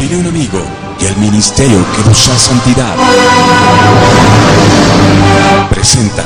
Dile a un amigo y el ministerio Kedushá Santidad presenta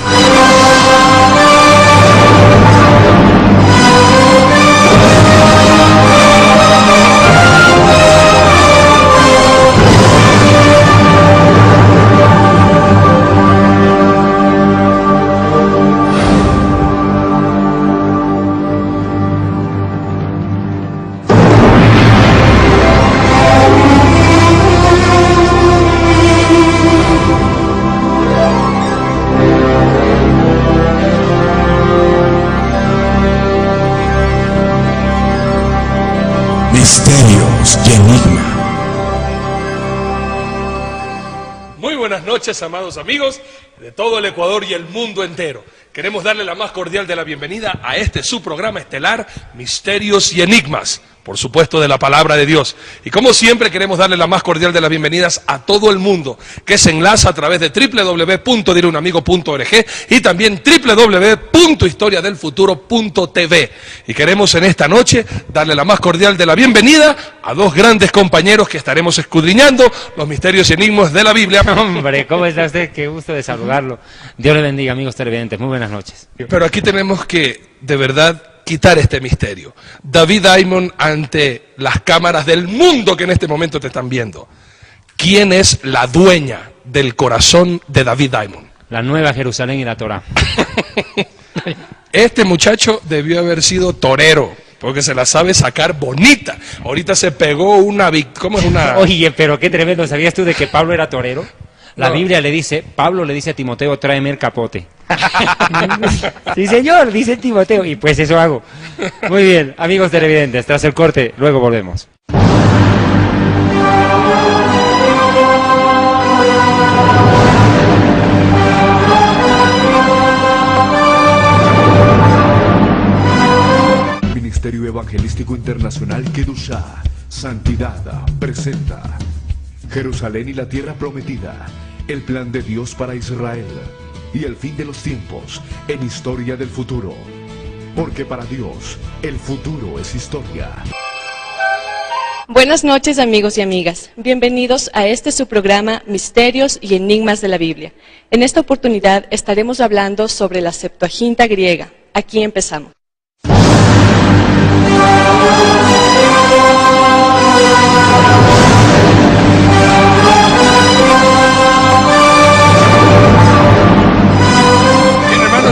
Misterios y Enigma. Muy buenas noches, amados amigos de todo el Ecuador y el mundo entero. Queremos darle la más cordial de la bienvenida a este su programa estelar, Misterios y Enigmas, por supuesto de la Palabra de Dios. Y como siempre queremos darle la más cordial de las bienvenidas a todo el mundo, que se enlaza a través de www.dileunamigo.org y también www.historiadelfuturo.tv. Y queremos en esta noche darle la más cordial de la bienvenida a dos grandes compañeros que estaremos escudriñando los misterios y enigmas de la Biblia. Hombre, ¿cómo está usted? Qué gusto de saludarlo. Dios le bendiga, amigos televidentes. Muy buenas noches. Pero aquí tenemos que, de verdad, quitar este misterio. David Diamond ante las cámaras del mundo que en este momento te están viendo. ¿Quién es la dueña del corazón de David Diamond? La Nueva Jerusalén y la Torá. Este muchacho debió haber sido torero, porque se la sabe sacar bonita. Ahorita se pegó una... ¿Cómo es una...? Oye, pero qué tremendo. ¿Sabías tú de que Pablo era torero? La No. Biblia le dice, Pablo le dice a Timoteo, tráeme el capote. Sí, señor, dice Timoteo. Y pues eso hago. Muy bien, amigos televidentes, tras el corte, luego volvemos. Ministerio Evangelístico Internacional Kedushá Santidad presenta Jerusalén y la Tierra Prometida, el plan de Dios para Israel y el fin de los tiempos en Historia del Futuro. Porque para Dios, el futuro es historia. Buenas noches, amigos y amigas. Bienvenidos a este su programa Misterios y Enigmas de la Biblia. En esta oportunidad estaremos hablando sobre la Septuaginta griega. Aquí empezamos.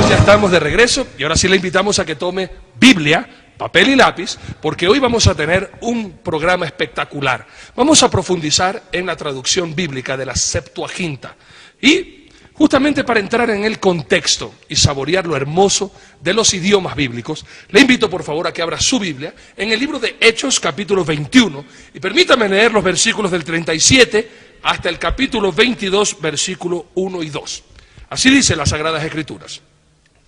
Ya estamos de regreso y ahora sí le invitamos a que tome Biblia, papel y lápiz, porque hoy vamos a tener un programa espectacular. Vamos a profundizar en la traducción bíblica de la Septuaginta y justamente para entrar en el contexto y saborear lo hermoso de los idiomas bíblicos, le invito por favor a que abra su Biblia en el libro de Hechos capítulo 21 y permítame leer los versículos del 37 hasta el capítulo 22 versículo 1 y 2. Así dice las Sagradas Escrituras.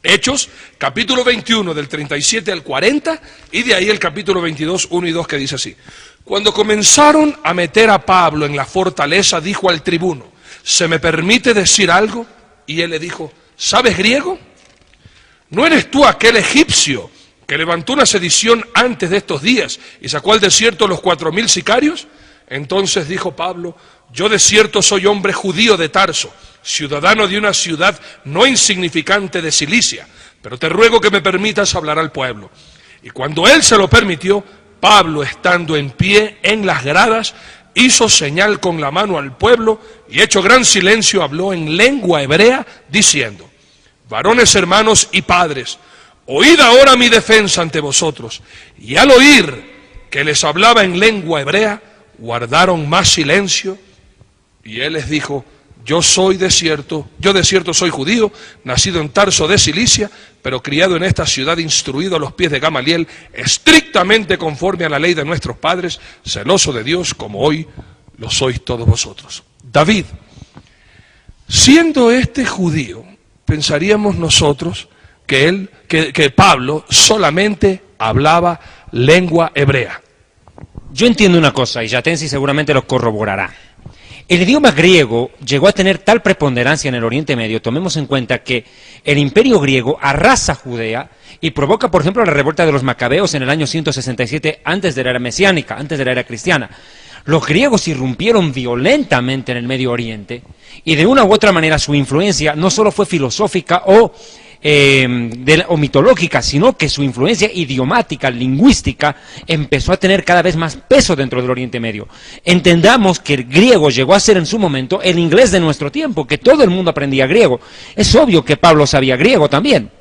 Hechos, capítulo 21, del 37 al 40, y de ahí el capítulo 22, 1 y 2, que dice así. Cuando comenzaron a meter a Pablo en la fortaleza, dijo al tribuno, ¿se me permite decir algo? Y él le dijo, ¿sabes griego? ¿No eres tú aquel egipcio que levantó una sedición antes de estos días y sacó al desierto los 4,000 sicarios? Entonces dijo Pablo, yo de cierto soy hombre judío de Tarso, ciudadano de una ciudad no insignificante de Cilicia, pero te ruego que me permitas hablar al pueblo. Y cuando él se lo permitió, Pablo, estando en pie en las gradas, hizo señal con la mano al pueblo y hecho gran silencio habló en lengua hebrea, diciendo, varones hermanos y padres, oíd ahora mi defensa ante vosotros. Y al oír que les hablaba en lengua hebrea, guardaron más silencio, y él les dijo, yo de cierto soy judío, nacido en Tarso de Cilicia, pero criado en esta ciudad, instruido a los pies de Gamaliel, estrictamente conforme a la ley de nuestros padres, celoso de Dios, como hoy lo sois todos vosotros. David, siendo este judío, pensaríamos nosotros que Pablo solamente hablaba lengua hebrea. Yo entiendo una cosa, y Yatensi seguramente lo corroborará. El idioma griego llegó a tener tal preponderancia en el Oriente Medio, tomemos en cuenta que el imperio griego arrasa Judea y provoca, por ejemplo, la revuelta de los macabeos en el año 167 antes de la era mesiánica, antes de la era cristiana. Los griegos irrumpieron violentamente en el Medio Oriente y de una u otra manera su influencia no solo fue filosófica o mitológica, sino que su influencia idiomática, lingüística, empezó a tener cada vez más peso dentro del Oriente Medio. Entendamos que el griego llegó a ser en su momento el inglés de nuestro tiempo, que todo el mundo aprendía griego. Es obvio que Pablo sabía griego también.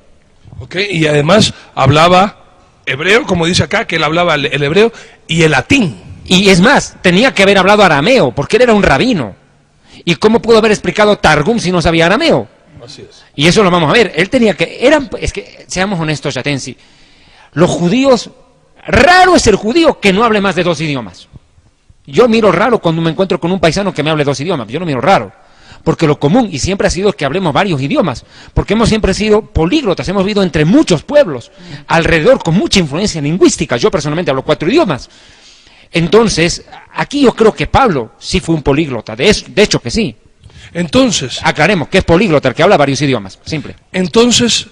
Okay, y además hablaba hebreo, como dice acá, que él hablaba el hebreo y el latín. Y es más, tenía que haber hablado arameo, porque él era un rabino. ¿Y cómo pudo haber explicado Targum si no sabía arameo? Así es. Y eso lo vamos a ver. Él tenía que... es que, seamos honestos, Yatensi, los judíos... Raro es el judío que no hable más de 2 idiomas. Yo miro raro cuando me encuentro con un paisano que me hable 2 idiomas. Yo lo miro raro. Porque lo común, y siempre ha sido que hablemos varios idiomas. Porque hemos siempre sido políglotas, hemos vivido entre muchos pueblos, alrededor con mucha influencia lingüística. Yo personalmente hablo 4 idiomas. Entonces, aquí yo creo que Pablo sí fue un políglota. De hecho que sí. Entonces, aclaremos que es políglota, el que habla varios idiomas, simple. Entonces,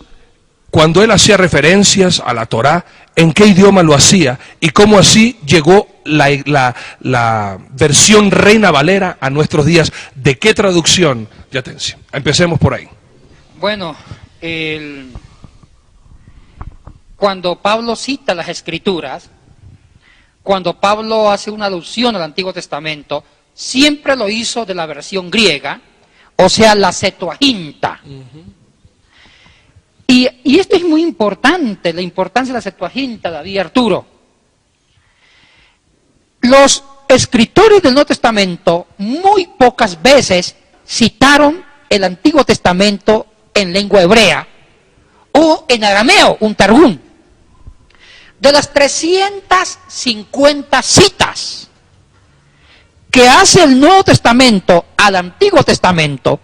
cuando él hacía referencias a la Torá, ¿en qué idioma lo hacía? Y cómo así llegó la versión Reina Valera a nuestros días. ¿De qué traducción? Yatensi, empecemos por ahí. Bueno, cuando Pablo cita las Escrituras, cuando Pablo hace una alusión al Antiguo Testamento, siempre lo hizo de la versión griega, o sea, la Septuaginta. Y esto es muy importante, la importancia de la Septuaginta, David y Arturo. Los escritores del Nuevo Testamento muy pocas veces citaron el Antiguo Testamento en lengua hebrea o en arameo, un targum. De las 350 citas que hace el Nuevo Testamento al Antiguo Testamento,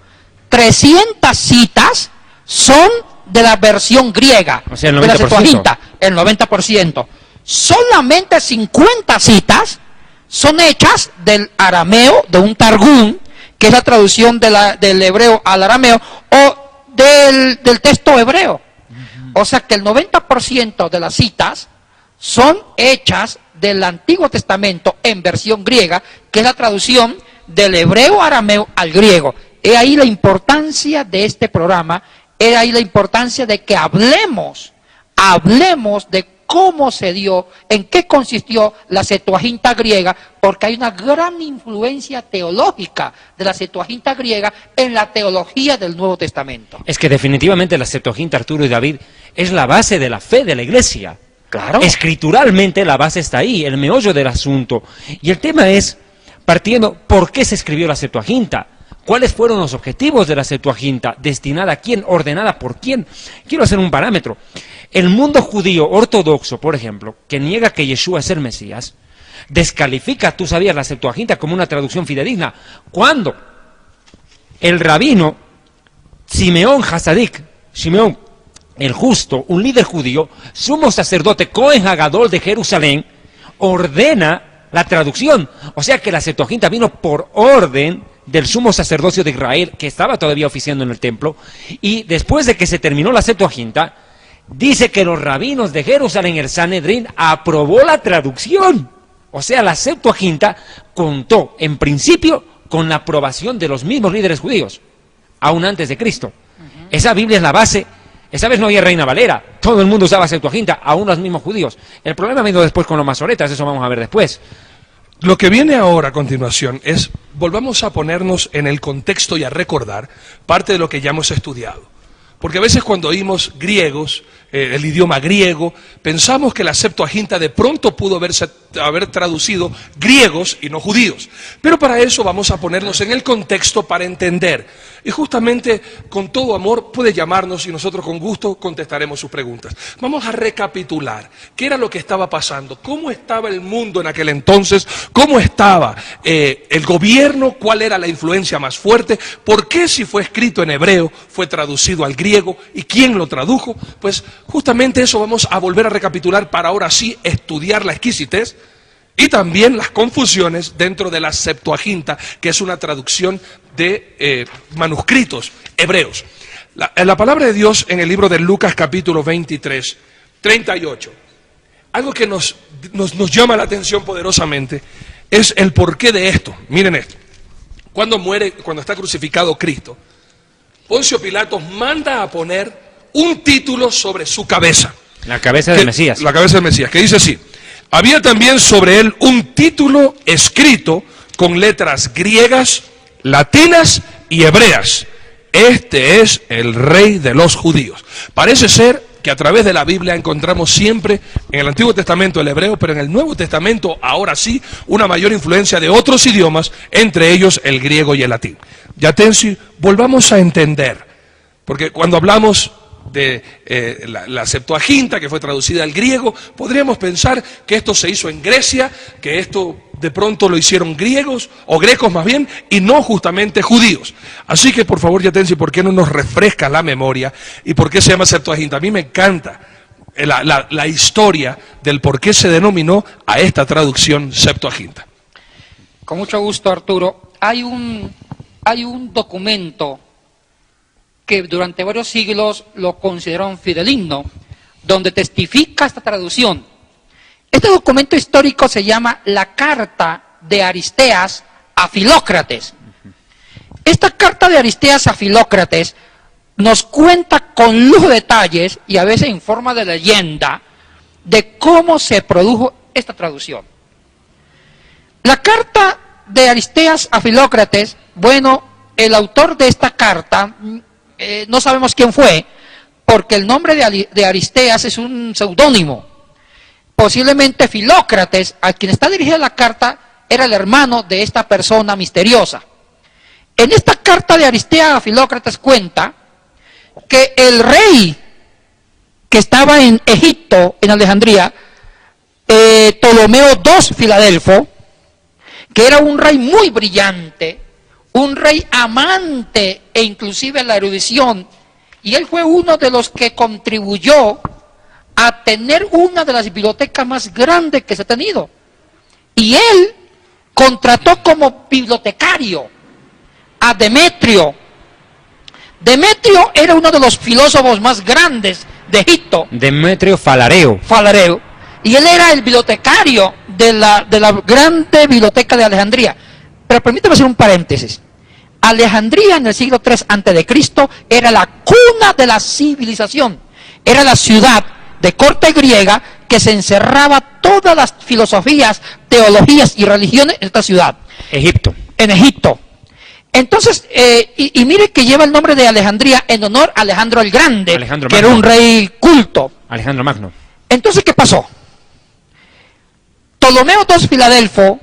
300 citas son de la versión griega, o sea, el 90%. De la Septuaginta, el 90%. Solamente 50 citas son hechas del arameo, de un targum, que es la traducción del hebreo al arameo, o del texto hebreo. O sea que el 90% de las citas son hechas del Antiguo Testamento en versión griega, que es la traducción del hebreo arameo al griego. He ahí la importancia de este programa, he ahí la importancia de que hablemos de cómo se dio, en qué consistió la Septuaginta griega, porque hay una gran influencia teológica de la Septuaginta griega en la teología del Nuevo Testamento. Es que definitivamente la Septuaginta, Arturo y David, es la base de la fe de la Iglesia. Claro. Escrituralmente la base está ahí, el meollo del asunto. Y el tema es, partiendo, ¿por qué se escribió la Septuaginta? ¿Cuáles fueron los objetivos de la Septuaginta? ¿Destinada a quién? ¿Ordenada por quién? Quiero hacer un parámetro. El mundo judío ortodoxo, por ejemplo, que niega que Yeshua es el Mesías, descalifica, tú sabías, la Septuaginta como una traducción fidedigna. ¿Cuándo? El rabino Simeón Hasadik, Simeón el justo, un líder judío, sumo sacerdote Cohen Hagadol de Jerusalén, ordena la traducción. O sea que la Septuaginta vino por orden del sumo sacerdocio de Israel, que estaba todavía oficiando en el templo, y después de que se terminó la Septuaginta, dice que los rabinos de Jerusalén, el Sanedrín, aprobó la traducción. O sea, la Septuaginta contó, en principio, con la aprobación de los mismos líderes judíos, aún antes de Cristo. Esa Biblia es la base. Esa vez no había Reina Valera, todo el mundo usaba Septuaginta, aún los mismos judíos. El problema vino después con los masoretas, eso vamos a ver después. Lo que viene ahora a continuación es, volvamos a ponernos en el contexto y a recordar parte de lo que ya hemos estudiado. Porque a veces cuando oímos griegos, el idioma griego, pensamos que la Septuaginta de pronto pudo haber traducido griegos y no judíos. Pero para eso vamos a ponernos en el contexto para entender. Y justamente con todo amor puede llamarnos y nosotros con gusto contestaremos sus preguntas. Vamos a recapitular qué era lo que estaba pasando, cómo estaba el mundo en aquel entonces, cómo estaba el gobierno, cuál era la influencia más fuerte, por qué si fue escrito en hebreo fue traducido al griego y quién lo tradujo. Pues justamente eso vamos a volver a recapitular para ahora sí estudiar la exquisitez y también las confusiones dentro de la Septuaginta, que es una traducción de manuscritos hebreos. La palabra de Dios en el libro de Lucas capítulo 23, 38, algo que nos llama la atención poderosamente, es el porqué de esto. Miren esto. Cuando está crucificado Cristo, Poncio Pilatos manda a poner un título sobre su cabeza. La cabeza del Mesías. La cabeza del Mesías, que dice así: había también sobre él un título escrito con letras griegas, latinas y hebreas. Este es el Rey de los judíos. Parece ser que a través de la Biblia encontramos siempre en el Antiguo Testamento el hebreo, pero en el Nuevo Testamento ahora sí una mayor influencia de otros idiomas, entre ellos el griego y el latín. Yatensi, volvamos a entender, porque cuando hablamos de la Septuaginta, que fue traducida al griego, podríamos pensar que esto se hizo en Grecia, que esto de pronto lo hicieron griegos, o grecos más bien, y no justamente judíos. Así que por favor, Yatensi, ¿por qué no nos refresca la memoria? ¿Y por qué se llama Septuaginta? A mí me encanta la historia del por qué se denominó a esta traducción Septuaginta. Con mucho gusto, Arturo. Hay un documento que durante varios siglos lo consideraron fidedigno, donde testifica esta traducción. Este documento histórico se llama la Carta de Aristeas a Filócrates. Esta Carta de Aristeas a Filócrates nos cuenta con lujo de detalles, y a veces en forma de leyenda, de cómo se produjo esta traducción. La Carta de Aristeas a Filócrates, bueno, el autor de esta carta, no sabemos quién fue, porque el nombre de Aristeas es un seudónimo. Posiblemente Filócrates, a quien está dirigida la carta, era el hermano de esta persona misteriosa. En esta carta de Aristeas a Filócrates cuenta que el rey que estaba en Egipto, en Alejandría, Ptolomeo II Filadelfo, que era un rey muy brillante, un rey amante e inclusive la erudición, y él fue uno de los que contribuyó a tener una de las bibliotecas más grandes que se ha tenido. Y él contrató como bibliotecario a Demetrio. Demetrio era uno de los filósofos más grandes de Egipto. Demetrio Falareo. Y él era el bibliotecario de la grande biblioteca de Alejandría. Pero permítame hacer un paréntesis. Alejandría en el siglo III a.C. era la cuna de la civilización. Era la ciudad de corte griega que se encerraba todas las filosofías, teologías y religiones en esta ciudad. Egipto. En Egipto. Entonces, y mire que lleva el nombre de Alejandría en honor a Alejandro el Grande, que era un rey culto. Alejandro Magno. Entonces, ¿qué pasó? Ptolomeo II Filadelfo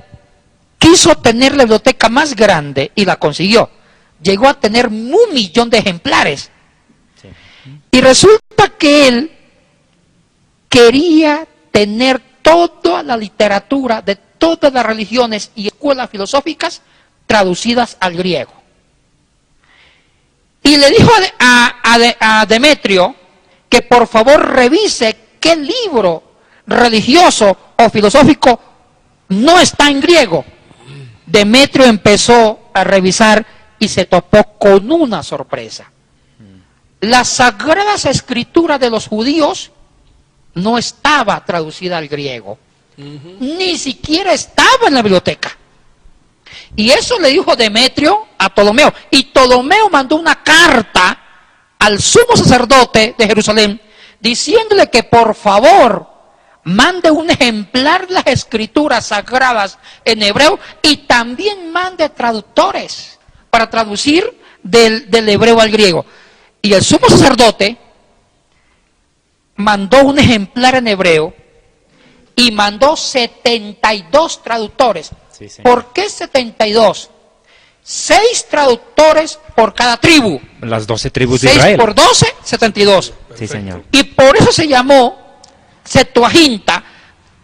quiso tener la biblioteca más grande y la consiguió. Llegó a tener 1 millón de ejemplares. Sí. Y resulta que él quería tener toda la literatura de todas las religiones y escuelas filosóficas traducidas al griego. Y le dijo a Demetrio que por favor revise qué libro religioso o filosófico no está en griego. Demetrio empezó a revisar y se topó con una sorpresa. Las sagradas escrituras de los judíos no estaba traducida al griego. Ni siquiera estaba en la biblioteca. Y eso le dijo Demetrio a Ptolomeo. Y Ptolomeo mandó una carta al sumo sacerdote de Jerusalén diciéndole que por favor mande un ejemplar de las escrituras sagradas en hebreo y también mande traductores para traducir del hebreo al griego. Y el sumo sacerdote mandó un ejemplar en hebreo y mandó 72 traductores. Sí, ¿por qué 72? 6 traductores por cada tribu. Las 12 tribus de Israel. 6 por 12, 72. Sí, señor. Y por eso se llamó Septuaginta,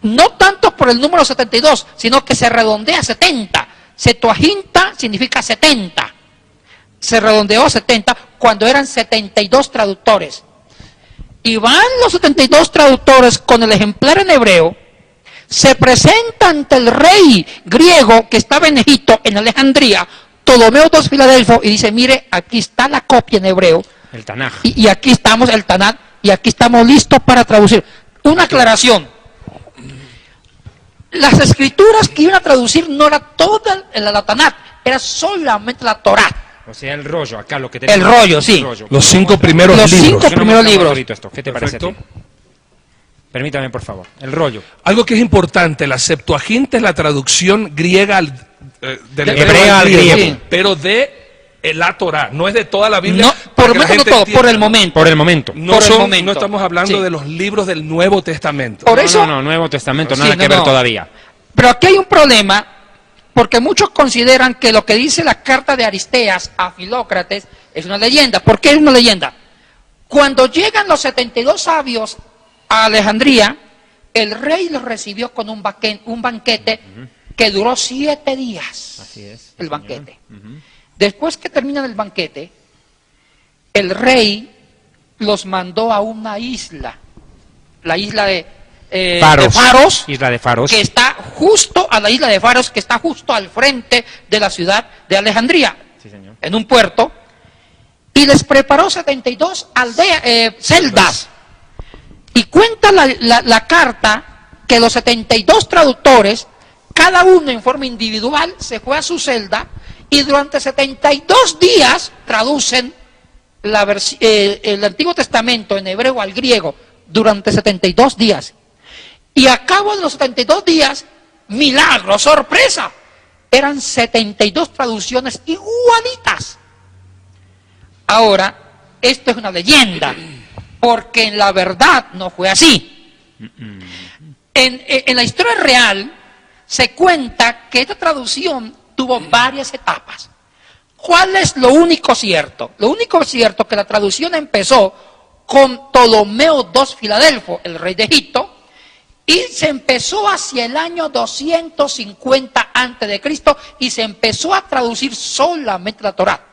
no tanto por el número 72, sino que se redondea a 70. Septuaginta significa 70. Se redondeó a 70 cuando eran 72 traductores. Y van los 72 traductores con el ejemplar en hebreo, se presenta ante el rey griego que estaba en Egipto, en Alejandría, Ptolomeo II Filadelfo, y dice, mire, aquí está la copia en hebreo. El Tanaj. Y aquí estamos, el Tanaj, y aquí estamos listos para traducir. Una aclaración. Las escrituras que iban a traducir no era toda la Tanat, era solamente la Torá. O sea, el rollo, acá lo que tenemos. El rollo, sí. Los 5 primeros Los libros. 5 ¿Por qué no primeros mostramos libros. ahorita esto? ¿Qué te parece a ti? Perfecto. Permítame, por favor. El rollo. Algo que es importante, la Septuaginta es la traducción griega del Hebrea hebreo al al griego, griego. pero de la Torá, no es de toda la Biblia. No, para por que lo la menos no gente todo, entienda. por el momento. Por el momento. No, por el son- momento. no estamos hablando Sí. de los libros del Nuevo Testamento. Por No, eso, no, Nuevo Testamento, Sí, nada no, que ver no. todavía. pero aquí hay un problema, porque muchos consideran que lo que dice la carta de Aristeas a Filócrates es una leyenda. ¿Por qué es una leyenda? Cuando llegan los 72 sabios a Alejandría, el rey los recibió con un banquete que duró 7 días. Así es. El banquete. Después que terminan el banquete, el rey los mandó a una isla, la isla de Faros, Isla de Faros. que está justo a la isla de Faros, que está justo al frente de la ciudad de Alejandría, Sí, señor. en un puerto, y les preparó 72 celdas. Y cuenta la carta que los 72 traductores, cada uno en forma individual, se fue a su celda y durante 72 días traducen el Antiguo Testamento en hebreo al griego durante 72 días. Y a cabo de los 72 días, milagro, sorpresa, eran 72 traducciones igualitas. Ahora, esto es una leyenda, porque en la verdad no fue así. En la historia real se cuenta que esta traducción tuvo varias etapas. ¿Cuál es lo único cierto? Lo único cierto es que la traducción empezó con Ptolomeo II Filadelfo, el rey de Egipto, y se empezó hacia el año 250 a.C. y se empezó a traducir solamente la Torá.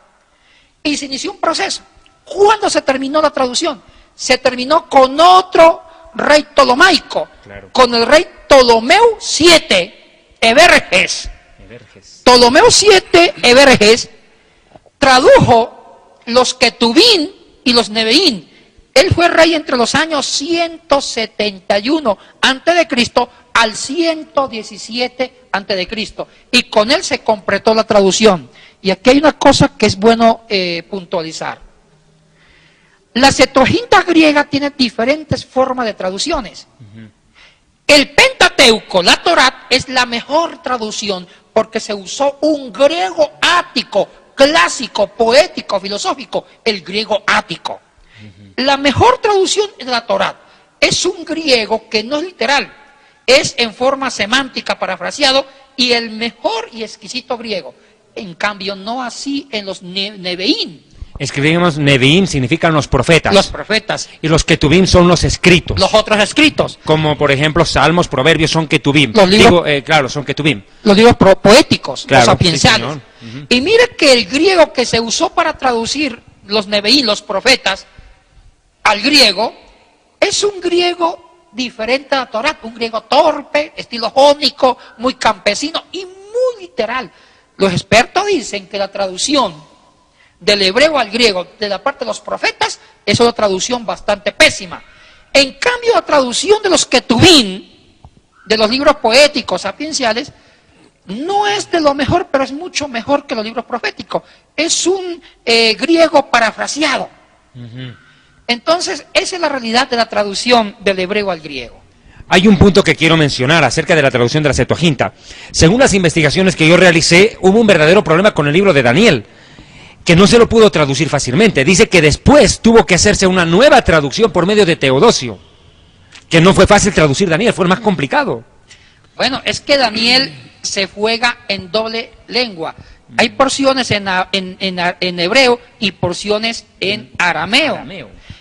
Y se inició un proceso. ¿Cuándo se terminó la traducción? Se terminó con otro rey ptolomaico, Claro. con el rey Ptolomeo VII Everges. Everges. Ptolomeo VII Everges tradujo los Ketubín y los Nebeín. Él fue rey entre los años 171 a.C. al 117 a.C. y con él se completó la traducción. Y aquí hay una cosa que es bueno puntualizar. La Septuaginta griega tiene diferentes formas de traducciones. El Pentateuco, la Torá, es la mejor traducción porque se usó un griego ático, clásico, poético, filosófico, el griego ático. La mejor traducción es la Torá. Es un griego que no es literal, es en forma semántica, parafraseado, y el mejor y exquisito griego. En cambio, no así en los Nebeín. Escribimos Nevi'im, significan los profetas. Los profetas, Y los Ketubim son los escritos. los otros escritos, Como por ejemplo Salmos, Proverbios son Ketubim. Los libros- Claro, son Ketubim. los libros poéticos, Claro, los sapienciales. sí, señor. Y mire que el griego que se usó para traducir los Nebeín, los profetas, al griego, es un griego diferente a la Torá, un griego torpe, estilo jónico, muy campesino y muy literal. Los expertos dicen que la traducción del hebreo al griego de la parte de los profetas es una traducción bastante pésima. En cambio, la traducción de los Ketubín, de los libros poéticos, sapienciales, no es de lo mejor, pero es mucho mejor que los libros proféticos. Es un griego parafraseado. Entonces, esa es la realidad de la traducción del hebreo al griego. Hay un punto que quiero mencionar acerca de la traducción de la Septuaginta. Según las investigaciones que yo realicé, hubo un verdadero problema con el libro de Daniel, que no se lo pudo traducir fácilmente. Dice que después tuvo que hacerse una nueva traducción por medio de Teodosio, que no fue fácil traducir Daniel, fue más complicado. Bueno, es que Daniel se juega en doble lengua. Hay porciones en hebreo y porciones en arameo.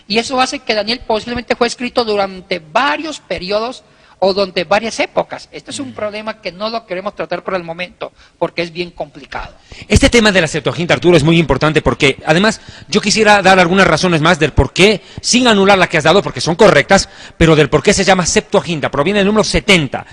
Y eso hace que Daniel posiblemente fue escrito durante varios periodos o durante varias épocas. Este es un problema que no lo queremos tratar por el momento, porque es bien complicado. Este tema de la Septuaginta, Arturo, es muy importante porque, además, yo quisiera dar algunas razones más del por qué, sin anular las que has dado, porque son correctas, pero del por qué se llama Septuaginta. Proviene del número 70.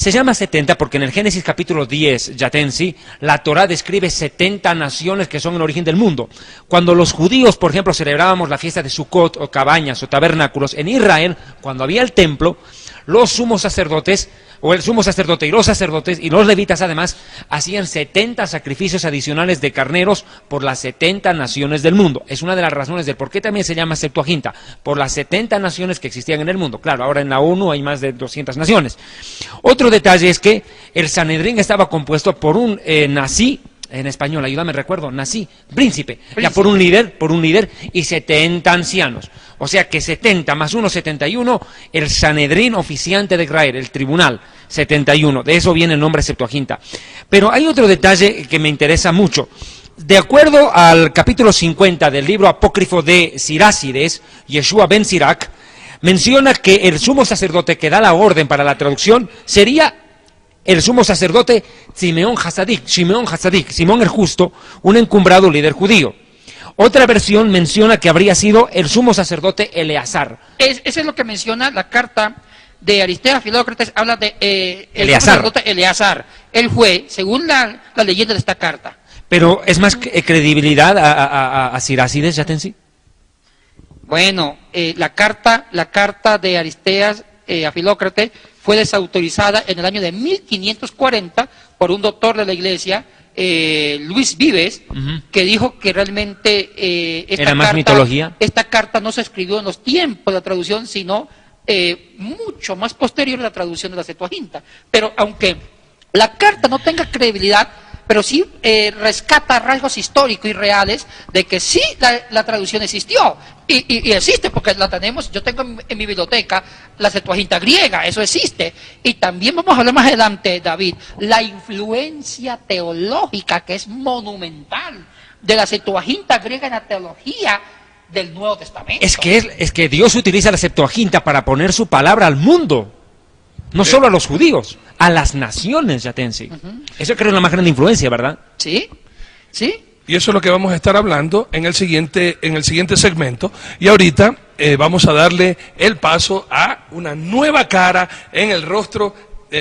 Se llama 70 porque en el Génesis capítulo 10, Yatensi, la Torá describe 70 naciones que son el origen del mundo. Cuando los judíos, por ejemplo, celebrábamos la fiesta de Sukkot o cabañas o tabernáculos, en Israel, cuando había el templo, los sumos sacerdotes, o el sumo sacerdote y los sacerdotes, y los levitas además, hacían 70 sacrificios adicionales de carneros por las 70 naciones del mundo. Es una de las razones del por qué también se llama Septuaginta, por las 70 naciones que existían en el mundo. Claro, ahora en la ONU hay más de 200 naciones. Otro detalle es que el Sanedrín estaba compuesto por un nací, en español, ayúdame, recuerdo, nací, príncipe, ya por un líder y 70 ancianos. O sea que 70 más 1, 71, el Sanedrín oficiante de Israel, el tribunal, 71. De eso viene el nombre Septuaginta. Pero hay otro detalle que me interesa mucho. De acuerdo al capítulo 50 del libro apócrifo de Sirácides, Yeshua ben Sirak, menciona que el sumo sacerdote que da la orden para la traducción sería el sumo sacerdote Simeón Hasadik, Simón el Justo, un encumbrado líder judío. Otra versión menciona que habría sido el sumo sacerdote Eleazar. Eso es lo que menciona la carta de Aristea a Filócrates, habla de el Eleazar. sumo sacerdote Eleazar. Él fue, según la leyenda de esta carta. Pero ¿es más credibilidad a Sirácides, Yatensi? Bueno, la carta de Aristeas a Filócrates fue desautorizada en el año de 1540 por un doctor de la iglesia, Luis Vives, que dijo que realmente esta carta no se escribió en los tiempos de la traducción, sino mucho más posterior a la traducción de la Septuaginta. Pero aunque la carta no tenga credibilidad, pero sí rescata rasgos históricos y reales de que sí la traducción existió. Y existe, porque la tenemos, yo tengo en mi biblioteca la Septuaginta griega, eso existe. Y también vamos a hablar más adelante, David, la influencia teológica que es monumental de la Septuaginta griega en la teología del Nuevo Testamento. Es que Dios utiliza la Septuaginta para poner su palabra al mundo. No solo a los judíos, a las naciones, Yatensi. Eso creo es la más grande influencia, ¿verdad? Sí, sí. Y eso es lo que vamos a estar hablando en el siguiente segmento. Y ahorita vamos a darle el paso a una nueva cara en el rostro,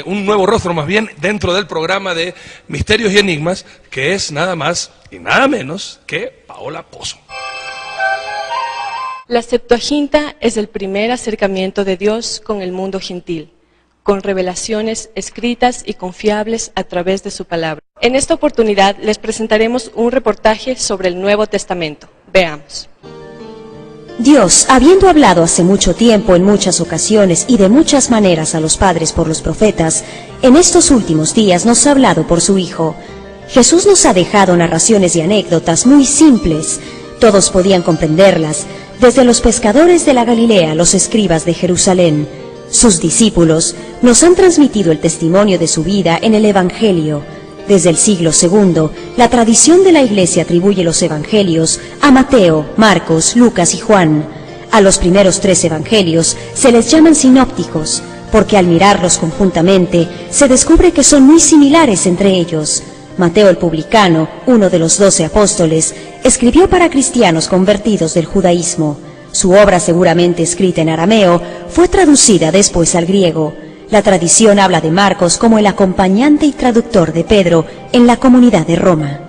un nuevo rostro más bien, dentro del programa de Misterios y Enigmas, que es nada más y nada menos que Paola Pozo. La Septuaginta es el primer acercamiento de Dios con el mundo gentil, con revelaciones escritas y confiables a través de su palabra. En esta oportunidad les presentaremos un reportaje sobre el Nuevo Testamento. Veamos. Dios, habiendo hablado hace mucho tiempo, en muchas ocasiones y de muchas maneras a los padres por los profetas, en estos últimos días nos ha hablado por su Hijo. Jesús nos ha dejado narraciones y anécdotas muy simples. Todos podían comprenderlas, desde los pescadores de la Galilea a los escribas de Jerusalén. Sus discípulos nos han transmitido el testimonio de su vida en el Evangelio. Desde el siglo II, la tradición de la Iglesia atribuye los Evangelios a Mateo, Marcos, Lucas y Juan. A los primeros 3 Evangelios se les llaman sinópticos, porque al mirarlos conjuntamente se descubre que son muy similares entre ellos. Mateo el publicano, uno de los 12 apóstoles, escribió para cristianos convertidos del judaísmo. Su obra, seguramente escrita en arameo, fue traducida después al griego. La tradición habla de Marcos como el acompañante y traductor de Pedro en la comunidad de Roma.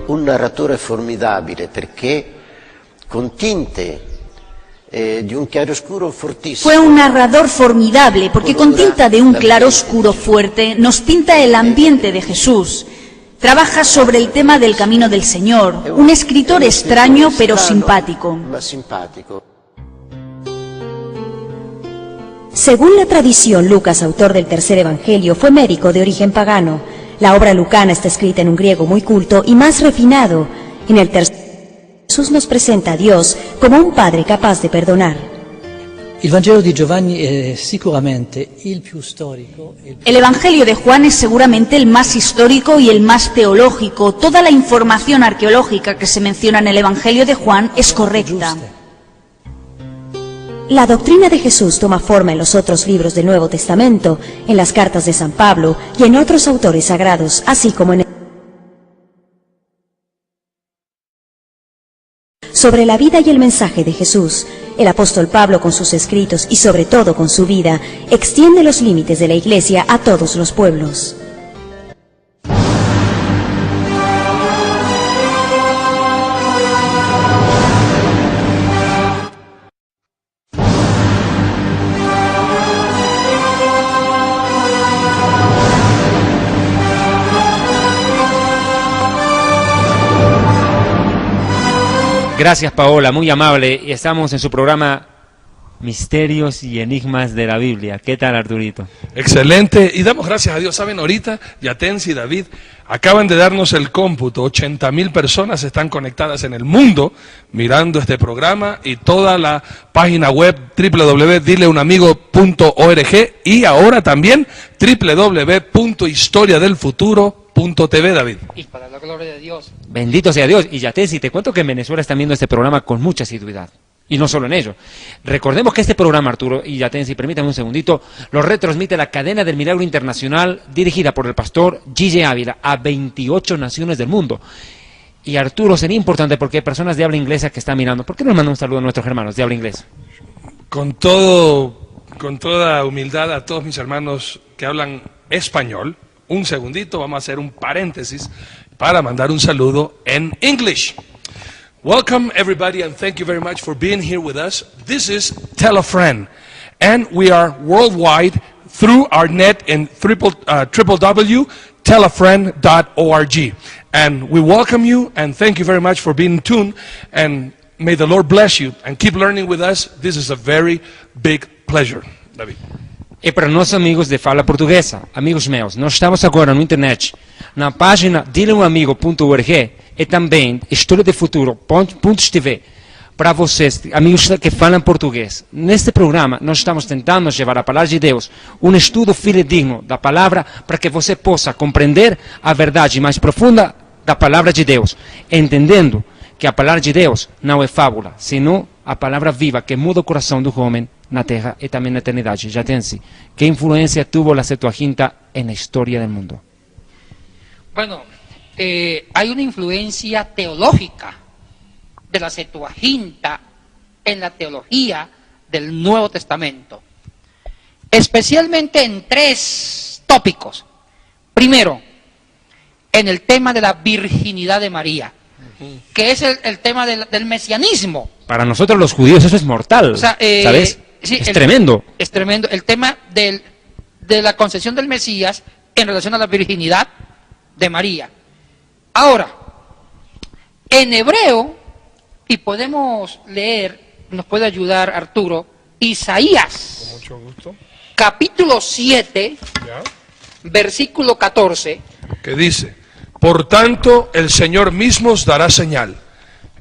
Un narratore formidabile perché con tinte di un chiaroscuro fortissimo. Fue un narrador formidable porque con tinta de un claroscuro fuerte nos pinta el ambiente de Jesús. Trabaja sobre el tema del camino del Señor, un escritor extraño pero simpático. Según la tradición, Lucas, autor del tercer evangelio, fue médico de origen pagano. La obra lucana está escrita en un griego muy culto y más refinado. En el tercer Jesús nos presenta a Dios como un Padre capaz de perdonar. Il Vangelo di Giovanni è sicuramente il più storico. El Evangelio de Juan es seguramente el más histórico y el más teológico. Toda la información arqueológica que se menciona en el Evangelio de Juan es correcta. La doctrina de Jesús toma forma en los otros libros del Nuevo Testamento, en las cartas de San Pablo y en otros autores sagrados, así como en sobre la vida y el mensaje de Jesús. el apóstol Pablo con sus escritos y sobre todo con su vida, extiende los límites de la Iglesia a todos los pueblos. Gracias, Paola, muy amable. Y estamos en su programa Misterios y Enigmas de la Biblia. ¿Qué tal, Arturito? Excelente, y damos gracias a Dios. Saben, ahorita Yatensi y David acaban de darnos el cómputo. 80,000 personas están conectadas en el mundo mirando este programa, y toda la página web www.dileunamigo.org, y ahora también www.historiadelfuturo.tv, David. Y para la gloria de Dios. Bendito sea Dios. Y Yatensi, te cuento que en Venezuela están viendo este programa con mucha asiduidad. Y no solo en ello. Recordemos que este programa, Arturo y Yatensi, permítanme un segundito, lo retransmite la Cadena del Milagro Internacional, dirigida por el pastor Gille Ávila, a 28 naciones del mundo. Y Arturo, sería importante, porque hay personas de habla inglesa que están mirando. ¿Por qué no le mandan un saludo a nuestros hermanos de habla inglesa? Con toda humildad a todos mis hermanos que hablan español, un segundito, vamos a hacer un paréntesis para mandar un saludo en English. Welcome everybody, and thank you very much for being here with us. This is Tell a Friend, and we are worldwide through our net in www.tellafriend.org. And we welcome you and thank you very much for being tuned, and may the Lord bless you and keep learning with us. This is a very big pleasure. David. E para nossos amigos de fala portuguesa, amigos meus, nós estamos agora na internet, na página dileumamigo.org e também historiadelfuturo.tv. Para vocês, amigos que falam português, neste programa nós estamos tentando levar a palavra de Deus, um estudo fidedigno da palavra, para que você possa compreender a verdade mais profunda da palavra de Deus, entendendo que a palavra de Deus não é fábula, senão a palavra viva que muda o coração do homem na terra e também na eternidade. Yatensi, ¿qué influencia tuvo la Septuaginta en la historia del mundo? Bueno, hay una influencia teológica de la Septuaginta en la teología del Nuevo Testamento, especialmente en 3 tópicos. Primero, en el tema de la virginidad de María, que es el tema del mesianismo. Para nosotros los judíos eso es mortal, o sea, ¿sabes? Sí, es tremendo. Es tremendo. El tema de la concepción del Mesías en relación a la virginidad de María. Ahora, en hebreo, y podemos leer, nos puede ayudar Arturo, Isaías, con mucho gusto, capítulo 7, ¿ya? Versículo 14, que dice: por tanto el Señor mismo os dará señal.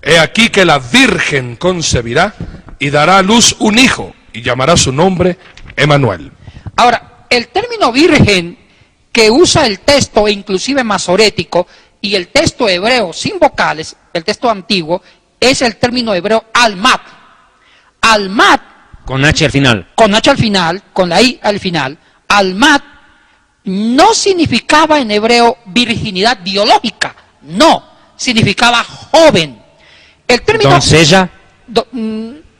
He aquí que la Virgen concebirá y dará a luz un hijo, y llamará su nombre Emmanuel. Ahora, el término virgen que usa el texto inclusive masorético y el texto hebreo sin vocales, el texto antiguo, es el término hebreo almat. Almat, con H al final. Con H al final, con la I al final. Almat no significaba en hebreo virginidad biológica, no, significaba joven. El término ¿doncella?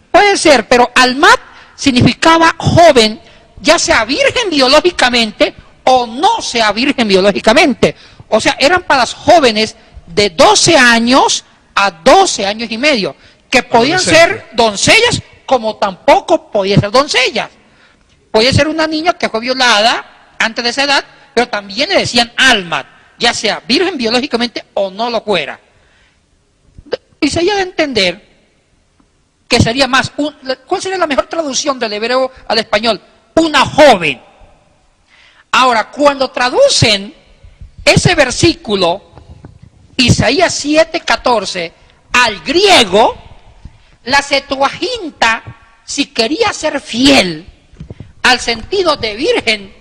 Puede ser, pero almat significaba joven, ya sea virgen biológicamente o no sea virgen biológicamente. O sea, eran para las jóvenes de 12 años a 12 años y medio, que podían ser doncellas como tampoco podían ser doncellas. Podía ser una niña que fue violada antes de esa edad, pero también le decían almat, ya sea virgen biológicamente o no lo fuera. Y se da a entender que sería más, ¿cuál sería la mejor traducción del hebreo al español? Una joven. Ahora, cuando traducen ese versículo, Isaías 7:14, al griego, la Septuaginta, si quería ser fiel al sentido de virgen,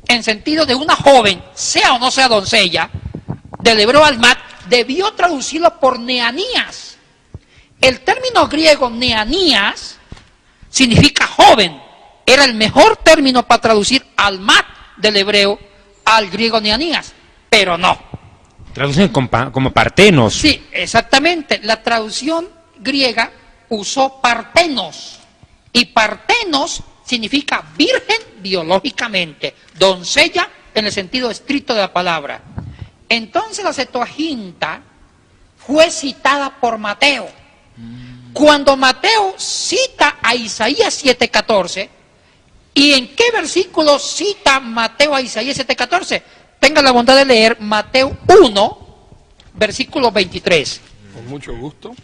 en sentido de una joven, sea o no sea doncella, del hebreo almat, debió traducirlo por neanías. El término griego neanías significa joven. Era el mejor término para traducir almat del hebreo al griego neanías, pero no. Traducen como partenos. Sí, exactamente. La traducción griega usó partenos, y partenos significa virgen biológicamente, doncella en el sentido estricto de la palabra. Entonces la Septuaginta fue citada por Mateo. Cuando Mateo cita a Isaías 7:14, ¿y en qué versículo cita Mateo a Isaías 7:14? Tenga la bondad de leer Mateo 1, versículo 23. Con mucho gusto.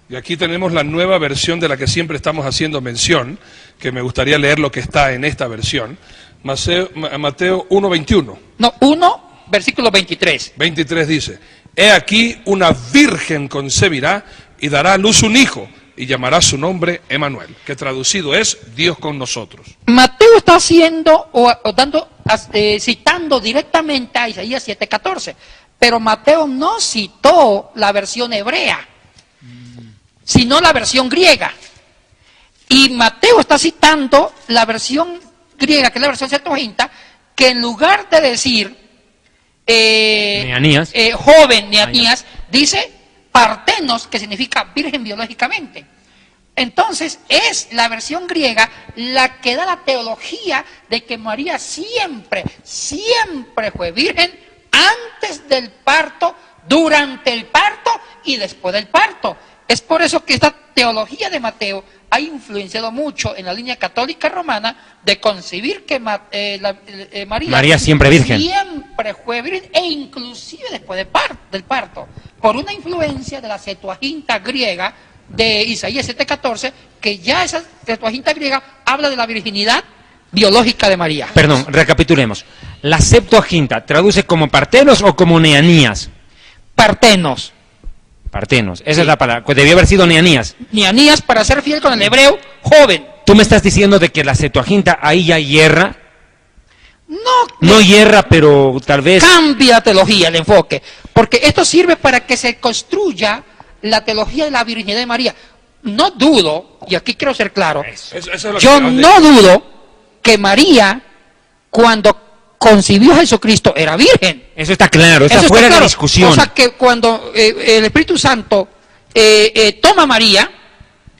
Y aquí tenemos la nueva versión de la que siempre estamos haciendo mención, que me gustaría leer lo que está en esta versión. Mateo 1:21. No, 1, versículo 23. 23 dice, he aquí una virgen concebirá y dará a luz un hijo, y llamará su nombre Emmanuel, que traducido es Dios con nosotros. Mateo está haciendo citando directamente a Isaías 7:14, pero Mateo no citó la versión hebrea, sino la versión griega. Y Mateo está citando la versión griega, que es la versión Septuaginta, que en lugar de decir Neanías. Joven Neanías, dice partenos, que significa virgen biológicamente. Entonces es la versión griega la que da la teología de que María siempre fue virgen antes del parto, durante el parto y después del parto. Es por eso que esta teología de Mateo ha influenciado mucho en la línea católica romana de concebir que María siempre virgen. Siempre fue virgen, e inclusive después del parto, por una influencia de la Septuaginta griega de Isaías 7:14, que ya esa Septuaginta griega habla de la virginidad biológica de María. Perdón, recapitulemos. ¿La Septuaginta traduce como partenos o como neanías? Partenos. Partenos, esa es la palabra. Debió haber sido neanías. Neanías, para ser fiel con el hebreo, joven. ¿Tú me estás diciendo de que la Septuaginta ahí ya hierra? No hierra, pero tal vez... Cambia la teología, el enfoque. Porque esto sirve para que se construya la teología de la virginidad de María. No dudo, y aquí quiero ser claro, yo no dudo que María, cuando concibió a Jesucristo, era virgen. Eso está claro, está fuera de discusión. O sea que cuando el Espíritu Santo toma a María,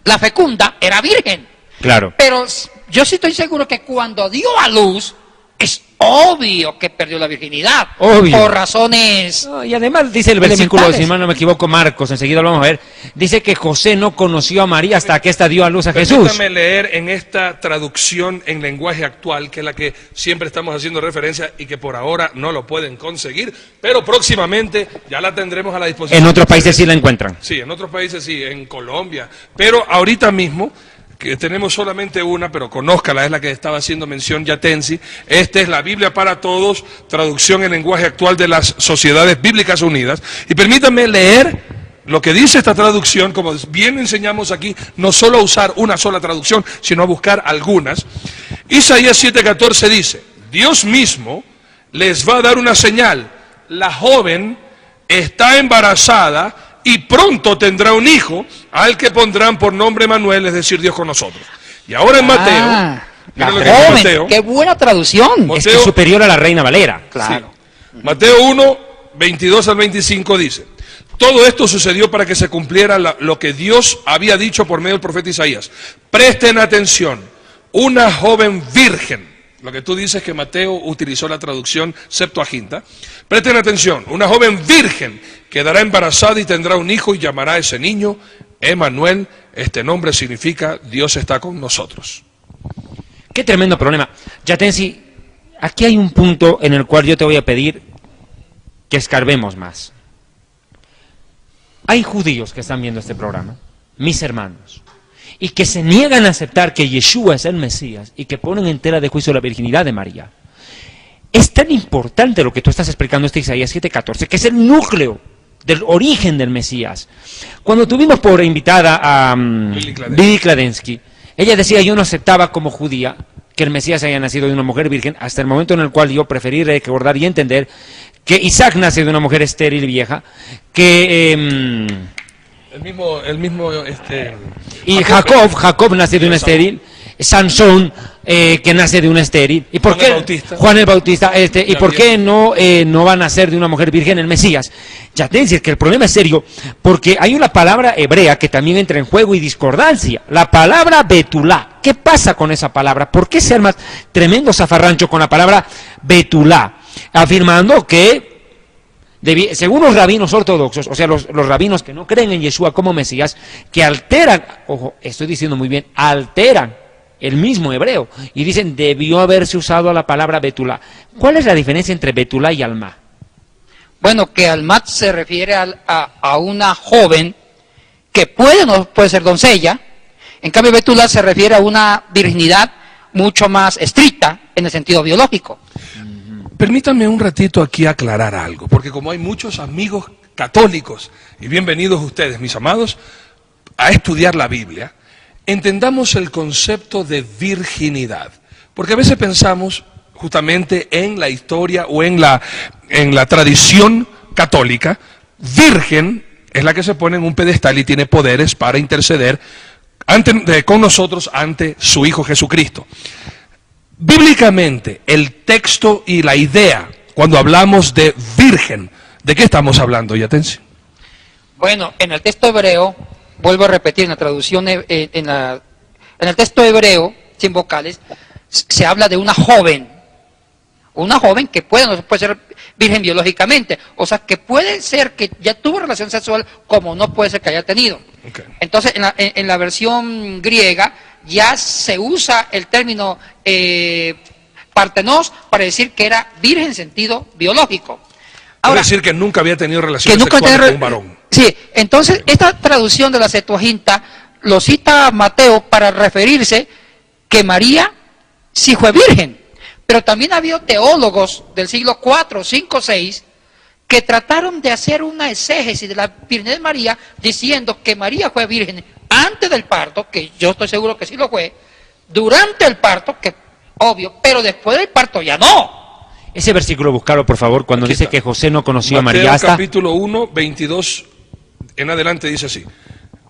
la fecunda, era virgen. Claro. Pero yo sí estoy seguro que cuando dio a luz, es obvio que perdió la virginidad. Obvio. Por razones. No, y además dice el versículo, si mal no me equivoco, Marcos, enseguida lo vamos a ver, dice que José no conoció a María hasta que ésta dio a luz a Jesús. Permítame leer en esta traducción en lenguaje actual, que es la que siempre estamos haciendo referencia y que por ahora no lo pueden conseguir, pero próximamente ya la tendremos a la disposición. En otros países sí la encuentran. Sí, en otros países sí, en Colombia, pero ahorita mismo, que tenemos solamente una, pero conózcala, es la que estaba haciendo mención Yatensi. Esta es la Biblia para Todos, traducción en lenguaje actual de las Sociedades Bíblicas Unidas. Y permítanme leer lo que dice esta traducción, como bien enseñamos aquí, no solo a usar una sola traducción, sino a buscar algunas. Isaías 7:14 dice, Dios mismo les va a dar una señal, la joven está embarazada y pronto tendrá un hijo, al que pondrán por nombre Emmanuel, es decir, Dios con nosotros. Y ahora en Mateo, la joven, Mateo, qué buena traducción. Mateo, es que es superior a la Reina Valera. Claro. Sí. Mateo 1, 22 al 25 dice, todo esto sucedió para que se cumpliera lo que Dios había dicho por medio del profeta Isaías. Presten atención, una joven virgen. Lo que tú dices que Mateo utilizó la traducción Septuaginta. Presten atención, una joven virgen quedará embarazada y tendrá un hijo y llamará a ese niño Emmanuel. Este nombre significa Dios está con nosotros. Qué tremendo problema. Yatensi, aquí hay un punto en el cual yo te voy a pedir que escarbemos más. Hay judíos que están viendo este programa, mis hermanos, y que se niegan a aceptar que Yeshua es el Mesías y que ponen en tela de juicio la virginidad de María. Es tan importante lo que tú estás explicando este Isaías 7:14, que es el núcleo del origen del Mesías. Cuando tuvimos por invitada a Lili Kladensky, ella decía, yo no aceptaba como judía que el Mesías haya nacido de una mujer virgen, hasta el momento en el cual yo preferí recordar y entender que Isaac nace de una mujer estéril y vieja, que... y Jacob nace de una estéril, Sansón que nace de una estéril? ¿Y por Juan qué el Bautista. Juan el Bautista? ¿Y por qué Gabriel. no va a nacer de una mujer virgen el Mesías? Ya te decir que el problema es serio, porque hay una palabra hebrea que también entra en juego y discordancia. La palabra betulá. ¿Qué pasa con esa palabra? ¿Por qué se arma tremendo zafarrancho con la palabra betulá? Afirmando que según los rabinos ortodoxos, o sea, los rabinos que no creen en Yeshua como Mesías, que alteran, ojo, estoy diciendo muy bien, alteran el mismo hebreo, y dicen, debió haberse usado la palabra betulá. ¿Cuál es la diferencia entre betulá y alma? Bueno, que almat se refiere a una joven que puede o no puede ser doncella, en cambio betulá se refiere a una virginidad mucho más estricta en el sentido biológico. Permítanme un ratito aquí aclarar algo, porque como hay muchos amigos católicos, y bienvenidos ustedes, mis amados, a estudiar la Biblia, entendamos el concepto de virginidad, porque a veces pensamos justamente en la historia o en la tradición católica, virgen es la que se pone en un pedestal y tiene poderes para interceder con nosotros ante su Hijo Jesucristo. Bíblicamente, el texto y la idea, cuando hablamos de virgen, ¿de qué estamos hablando, Yatensi? Bueno, en el texto hebreo, vuelvo a repetir, en la traducción, en el texto hebreo, sin vocales, se habla de una joven que puede o no puede ser virgen biológicamente, o sea, que puede ser que ya tuvo relación sexual, como no puede ser que haya tenido. Okay. Entonces, en la versión griega, ya se usa el término partenos para decir que era virgen en sentido biológico. Ahora, quiere decir que nunca había tenido relaciones sexuales con un varón. Sí, entonces esta traducción de la Septuaginta lo cita Mateo para referirse que María sí fue virgen, pero también había teólogos del siglo IV, V, VI que trataron de hacer una exégesis de la virginidad de María diciendo que María fue virgen antes del parto, que yo estoy seguro que sí lo fue, durante el parto, que obvio, pero después del parto ya no. Ese versículo, buscarlo por favor, cuando dice que José no conoció a María hasta... capítulo 1, 22 en adelante dice así: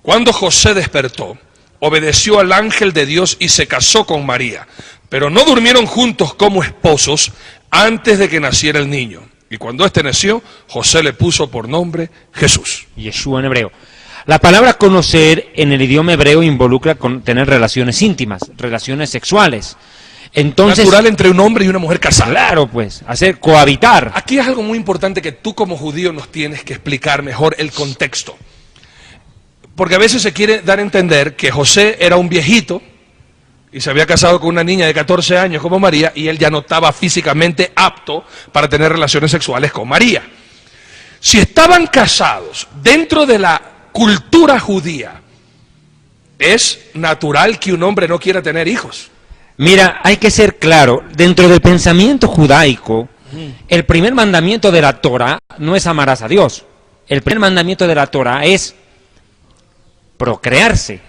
cuando José despertó, obedeció al ángel de Dios y se casó con María, pero no durmieron juntos como esposos antes de que naciera el niño. Y cuando éste nació, José le puso por nombre Jesús. Yeshua en hebreo. La palabra conocer en el idioma hebreo involucra con tener relaciones íntimas, relaciones sexuales. Entonces, natural entre un hombre y una mujer casada. Claro, pues, hacer cohabitar. Aquí es algo muy importante que tú como judío nos tienes que explicar mejor el contexto. Porque a veces se quiere dar a entender que José era un viejito y se había casado con una niña de 14 años como María, y él ya no estaba físicamente apto para tener relaciones sexuales con María. Si estaban casados dentro de la cultura judía, es natural que un hombre no quiera tener hijos. Mira, hay que ser claro, dentro del pensamiento judaico, el primer mandamiento de la Torah no es amarás a Dios. El primer mandamiento de la Torah es procrearse.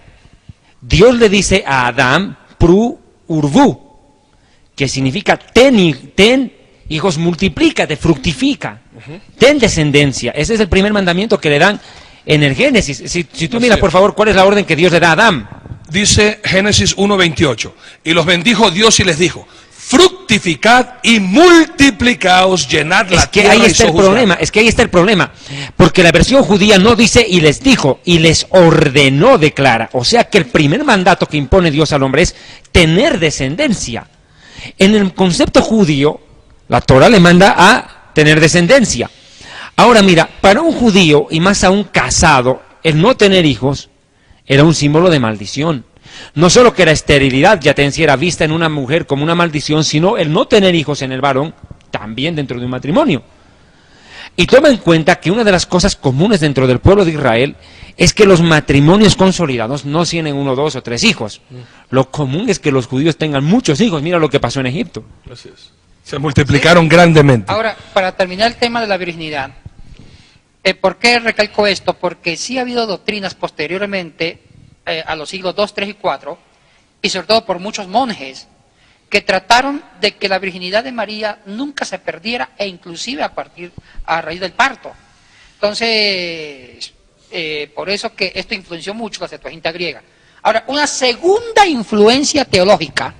Dios le dice a Adán, pru urvu, que significa ten hijos, multiplícate, fructifica, ten descendencia. Ese es el primer mandamiento que le dan en el Génesis. Si tú miras, por favor, ¿cuál es la orden que Dios le da a Adán? Dice Génesis 1:28, y los bendijo Dios y les dijo: fructificad y multiplicaos, llenad la tierra. Ahí está el problema, es que ahí está el problema, porque la versión judía no dice y les dijo, y les ordenó, declara. O sea que el primer mandato que impone Dios al hombre es tener descendencia. En el concepto judío, la Torah le manda a tener descendencia. Ahora mira, para un judío, y más aún casado, el no tener hijos era un símbolo de maldición. No solo que la esterilidad ya era vista en una mujer como una maldición, sino el no tener hijos en el varón también dentro de un matrimonio. Y toma en cuenta que una de las cosas comunes dentro del pueblo de Israel es que los matrimonios consolidados no tienen 1, 2 o 3 hijos. Lo común es que los judíos tengan muchos hijos. Mira lo que pasó en Egipto. Así es. Se multiplicaron grandemente. Ahora, para terminar el tema de la virginidad, ¿por qué recalco esto? Porque sí ha habido doctrinas posteriormente a los siglos II, III y IV, y sobre todo por muchos monjes, que trataron de que la virginidad de María nunca se perdiera, e inclusive a raíz del parto. Entonces, por eso que esto influenció mucho la Septuaginta griega. Ahora, una segunda influencia teológica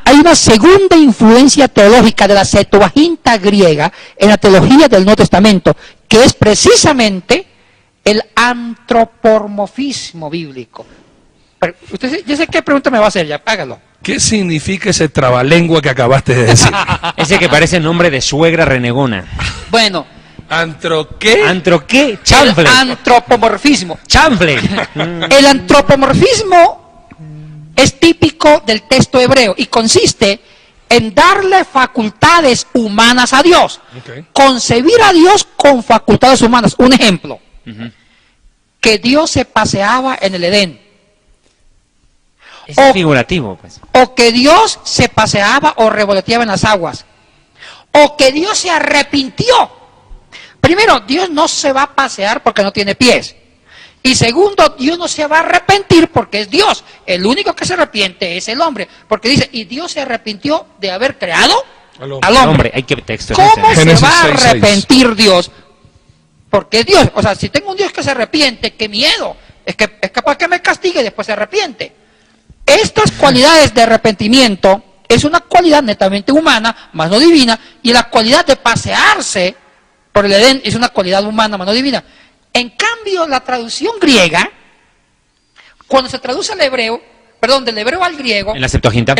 hay una segunda influencia teológica de la Septuaginta griega en la teología del Nuevo Testamento, que es precisamente el antropomorfismo bíblico. Pero usted, yo sé qué pregunta me va a hacer, ya, hágalo. ¿Qué significa ese trabalengua que acabaste de decir? Ese que parece nombre de suegra renegona. Bueno. ¿Antro qué? ¿Antro qué? Chanfle. El antropomorfismo. Chanfle. El antropomorfismo es típico del texto hebreo y consiste en darle facultades humanas a Dios. Okay. Concebir a Dios con facultades humanas. Un ejemplo. Que Dios se paseaba en el Edén. Es figurativo, pues. O que Dios se paseaba o revoloteaba en las aguas. O que Dios se arrepintió. Primero, Dios no se va a pasear porque no tiene pies. Y segundo, Dios no se va a arrepentir porque es Dios. El único que se arrepiente es el hombre. Porque dice, y Dios se arrepintió de haber creado al hombre. Hay que texto. ¿Cómo se va a arrepentir Dios? Porque es Dios. O sea, si tengo un Dios que se arrepiente, qué miedo. Es capaz que me castigue y después se arrepiente. Estas cualidades de arrepentimiento es una cualidad netamente humana, más no divina, y la cualidad de pasearse por el Edén es una cualidad humana, más no divina. En cambio, la traducción griega, cuando se traduce al hebreo, perdón, del hebreo al griego, en la Septuaginta,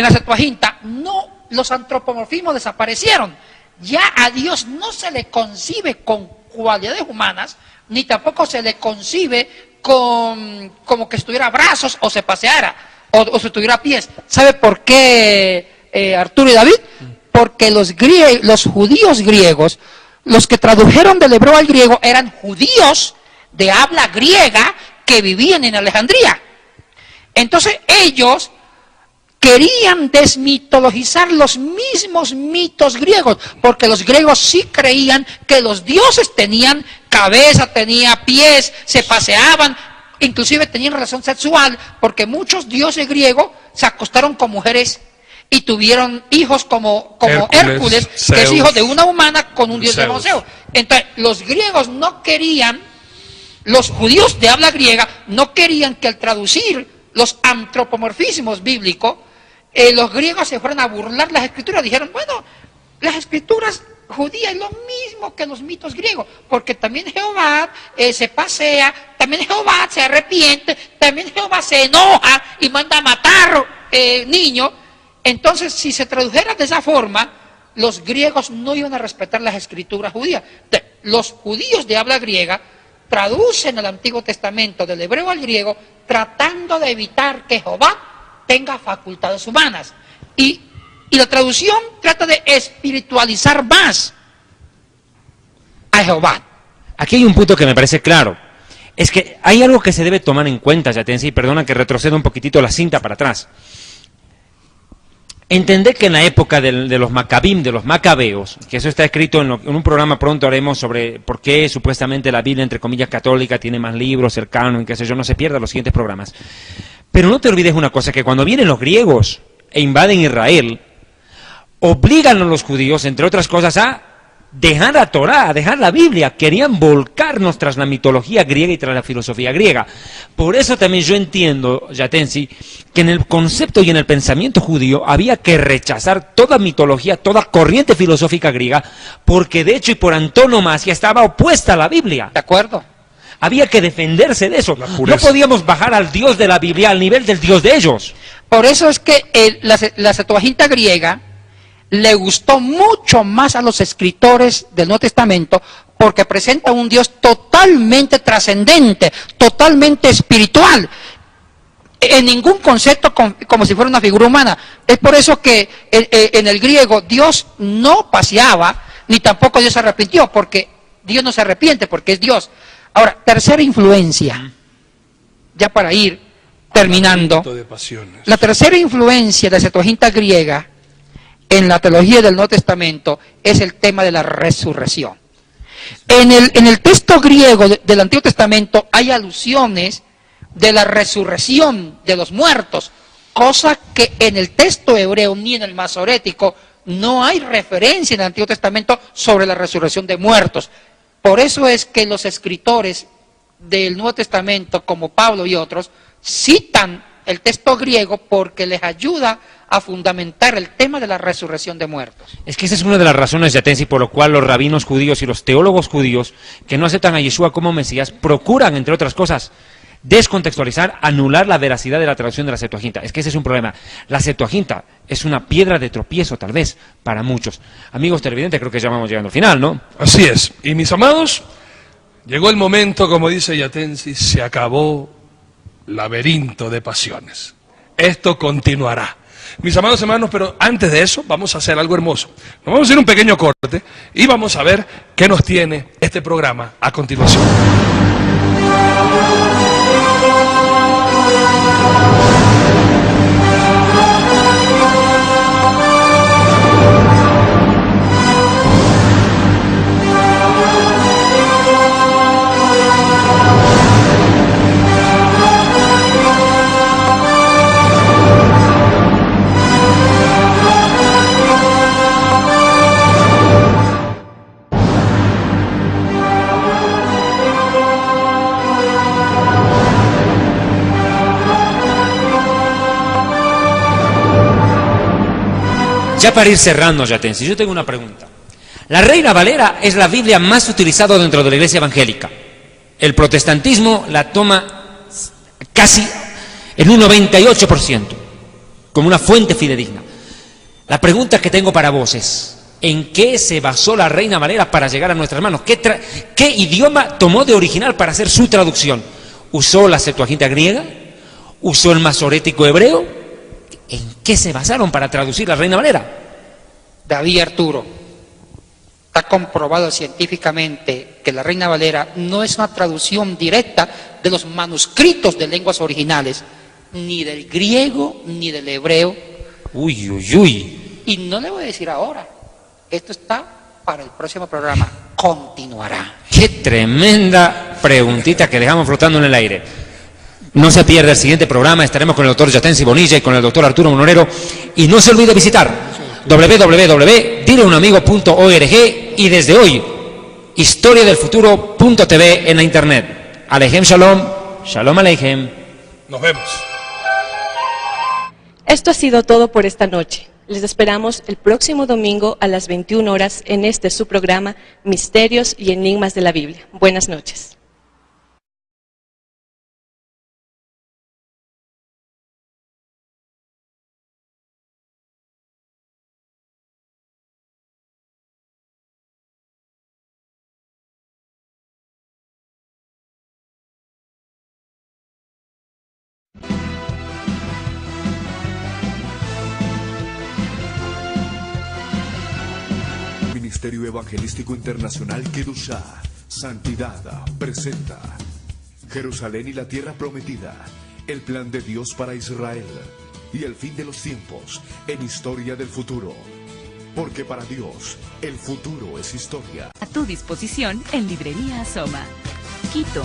no, los antropomorfismos desaparecieron. Ya a Dios no se le concibe con cualidades humanas, ni tampoco se le concibe como que estuviera brazos o se paseara. O si tuviera pies. ¿Sabe por qué, Arturo y David? Porque los judíos griegos, los que tradujeron del hebreo al griego, eran judíos de habla griega que vivían en Alejandría. Entonces ellos querían desmitologizar los mismos mitos griegos, porque los griegos sí creían que los dioses tenían cabeza, tenían pies, se paseaban, inclusive tenían relación sexual, porque muchos dioses griegos se acostaron con mujeres y tuvieron hijos como Hércules, Zeus, que es hijo de una humana con un dios llamado Zeus. Entonces, los griegos no querían, los judíos de habla griega no querían que al traducir los antropomorfismos bíblicos, los griegos se fueran a burlar las escrituras. Dijeron, bueno, las escrituras judía es lo mismo que los mitos griegos, porque también Jehová se pasea, también Jehová se arrepiente, también Jehová se enoja y manda a matar niños. Entonces, si se tradujera de esa forma, los griegos no iban a respetar las escrituras judías. Los judíos de habla griega traducen el Antiguo Testamento del hebreo al griego, tratando de evitar que Jehová tenga facultades humanas. Y la traducción trata de espiritualizar más a Jehová. Aquí hay un punto que me parece claro. Es que hay algo que se debe tomar en cuenta, Yatensi, y perdona que retroceda un poquitito la cinta para atrás. Entender que en la época de los Macabim, de los Macabeos, que eso está escrito en un programa pronto haremos sobre por qué supuestamente la Biblia, entre comillas, católica, tiene más libros, el canon, qué sé yo, no se pierda los siguientes programas. Pero no te olvides una cosa, que cuando vienen los griegos e invaden Israel, obligan a los judíos, entre otras cosas, a dejar la Torá, a dejar la Biblia. Querían volcarnos tras la mitología griega y tras la filosofía griega. Por eso también yo entiendo, Yatensi, que en el concepto y en el pensamiento judío había que rechazar toda mitología, toda corriente filosófica griega, porque de hecho y por antonomasia estaba opuesta a la Biblia. ¿De acuerdo? Había que defenderse de eso. No podíamos bajar al Dios de la Biblia al nivel del Dios de ellos. Por eso es que la Septuaginta griega le gustó mucho más a los escritores del Nuevo Testamento, porque presenta un Dios totalmente trascendente, totalmente espiritual, en ningún concepto como si fuera una figura humana. Es por eso que en el griego Dios no paseaba, ni tampoco Dios se arrepintió, porque Dios no se arrepiente, porque es Dios. Ahora, tercera influencia, ya para ir terminando, la tercera influencia de la Septuaginta griega en la teología del Nuevo Testamento es el tema de la resurrección. En el texto griego del Antiguo Testamento hay alusiones de la resurrección de los muertos, cosa que en el texto hebreo ni en el masorético no hay referencia en el Antiguo Testamento sobre la resurrección de muertos. Por eso es que los escritores del Nuevo Testamento, como Pablo y otros, citan el texto griego porque les ayuda a fundamentar el tema de la resurrección de muertos. Es que esa es una de las razones, Yatensi, por lo cual los rabinos judíos y los teólogos judíos que no aceptan a Yeshua como Mesías procuran, entre otras cosas, descontextualizar, anular la veracidad de la traducción de la Septuaginta. Es que ese es un problema. La Septuaginta es una piedra de tropiezo, tal vez, para muchos. Amigos televidentes, creo que ya vamos llegando al final, ¿no? Así es. Y mis amados, llegó el momento, como dice Yatensi, se acabó el laberinto de pasiones. Esto continuará. Mis amados hermanos, pero antes de eso vamos a hacer algo hermoso. Nos vamos a hacer un pequeño corte y vamos a ver qué nos tiene este programa a continuación. Ya para ir cerrando, Yatensi, yo tengo una pregunta. La Reina Valera es la Biblia más utilizada dentro de la Iglesia evangélica. El protestantismo la toma casi en un 98%, como una fuente fidedigna. La pregunta que tengo para vos es, ¿en qué se basó la Reina Valera para llegar a nuestras manos? ¿Qué idioma tomó de original para hacer su traducción? ¿Usó la Septuaginta griega? ¿Usó el masorético hebreo? ¿En qué se basaron para traducir la Reina Valera? David Arturo, está comprobado científicamente que la Reina Valera no es una traducción directa de los manuscritos de lenguas originales, ni del griego ni del hebreo. Uy, uy, uy. Y no le voy a decir ahora, esto está para el próximo programa, continuará. Qué tremenda preguntita que dejamos flotando en el aire. No se pierda el siguiente programa, estaremos con el doctor Yatensi Bonilla y con el doctor Arturo Monorero. Y no se olvide visitar www.dileunamigo.org y desde hoy, historiadelfuturo.tv en la internet. Alejem Shalom, Shalom Alejem. Nos vemos. Esto ha sido todo por esta noche. Les esperamos el próximo domingo a las 21 horas en este su programa Misterios y Enigmas de la Biblia. Buenas noches. Ministerio Evangelístico Internacional Kedushá, Santidad, presenta Jerusalén y la Tierra Prometida, el plan de Dios para Israel y el fin de los tiempos en Historia del Futuro. Porque para Dios, el futuro es historia. A tu disposición en Librería Asoma. Quito,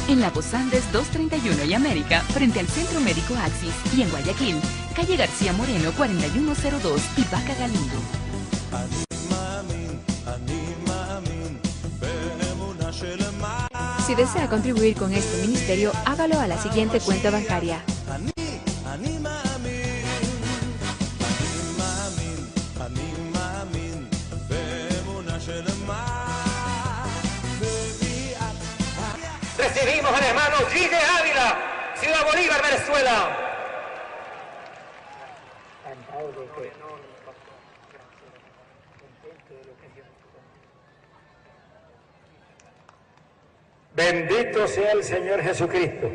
en la Voz Andes 231 y América, frente al Centro Médico Axis, y en Guayaquil, calle García Moreno 4102 y Vaca Galindo. Si desea contribuir con este ministerio, hágalo a la siguiente cuenta bancaria: Recibimos al hermano Gide Ávila, Ciudad Bolívar, Venezuela. Bendito sea el Señor Jesucristo.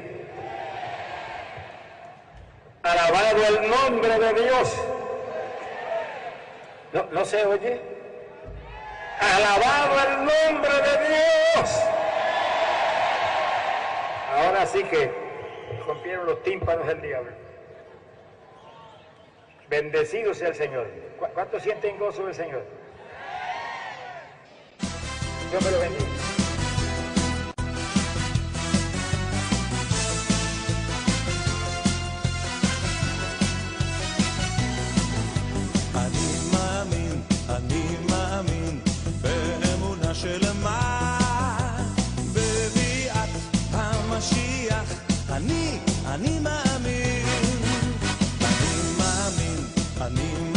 Alabado el nombre de Dios. ¿No se oye? Alabado el nombre de Dios. Ahora sí que rompieron los tímpanos del diablo. Bendecido sea el Señor. ¿Cuántos sienten gozo del Señor? Dios me lo bendiga. אני מאמין anima.